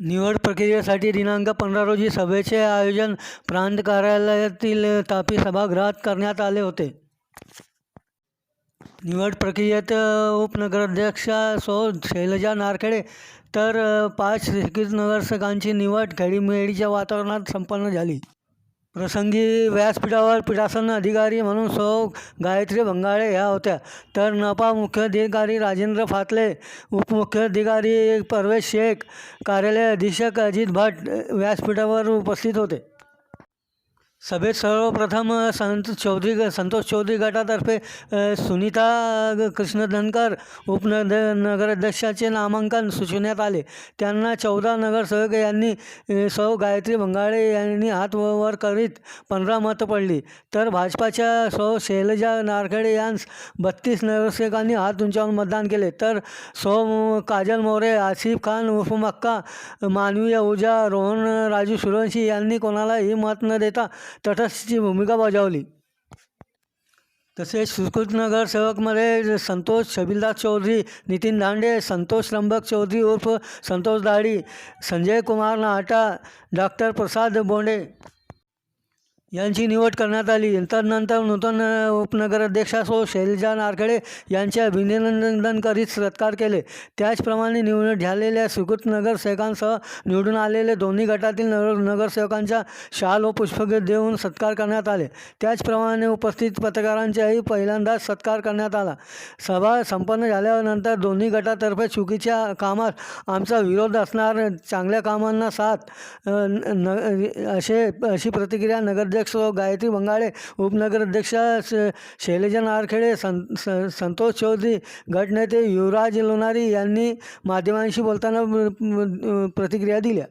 निवड प्रक्रियेसाठी दिनांक 15 रोजी सभेचे आयोजन प्रांत कार्यालयातील तापी सभागृहात करण्यात आले होते. निवड प्रक्रियेत उपनगराध्यक्षा सौ शैलजा नारखेडे तर 5 स्वीकृत नगरसेवकांची निवड खेळीमेळीच्या वातावरणात संपन्न झाली. प्रसंगी व्यासपीठावर पीठासन अधिकारी म्हणून सौ गायत्री बंगाळे ह्या होत्या, तर नपा मुख्याधिकारी राजेंद्र फातले, उपमुख्याधिकारी परवेश शेख, कार्यालय अधीक्षक अजित भट व्यासपीठावर उपस्थित होते. सभेत सर्वप्रथम संतोष चौधरी गटातर्फे सुनीता कृष्णधनकर नगराध्यक्षाचे नामांकन सुचवण्यात आले. त्यांना 14 नगरसेवक यांनी सौ गायत्री बंगाळे यांनी हात वर करीत 15 मतं पडली, तर भाजपाच्या सौ शैलजा नारखेडे यांस 32 नगरसेवकांनी हात उंचावून मतदान केले, तर सौ काजल मोरे, आसिफ खान उर्फ मक्का, मानवी आहूजा, रोहन राजू सूर्यवंशी यांनी कोणालाही मत न देता तटस्थची भूमिका बजावली. तसेच सुकृत नगरसेवकमध्ये संतोष छबिलदास चौधरी, नितीन धांडे, संतोष त्र्यंबक चौधरी उर्फ संतोष दाढी, संजय कुमार नाहटा, डॉक्टर प्रसाद बोंडे यांची निवड करण्यात आली. तदनंतर नूतन उपनगराध्यक्षा सौ शैलजा नारखेडे यांचे अभिनंदन करीत सत्कार केले. त्याचप्रमाणे निवड झालेल्या स्वीकृत नगरसेवकांसह निवडून आलेले दोन्ही गटातील नगरसेवकांचा शाल व पुष्पगुच्छ देऊन सत्कार करण्यात आले. त्याचप्रमाणे उपस्थित पत्रकारांचाही पहिल्यांदाच सत्कार करण्यात आला. सभा संपन्न झाल्यानंतर दोन्ही गटातर्फे चुकीच्या कामास आमचा विरोध असणार, चांगल्या कामांना साथ अशी प्रतिक्रिया नगराध्यक्ष गायत्री बंगाळे, उपनगराध्यक्ष शैलजा नारखेडे, संतोष चौधरी, गटनेते युवराज लोणारी यांनी माध्यमांशी बोलताना प्रतिक्रिया दिल्या.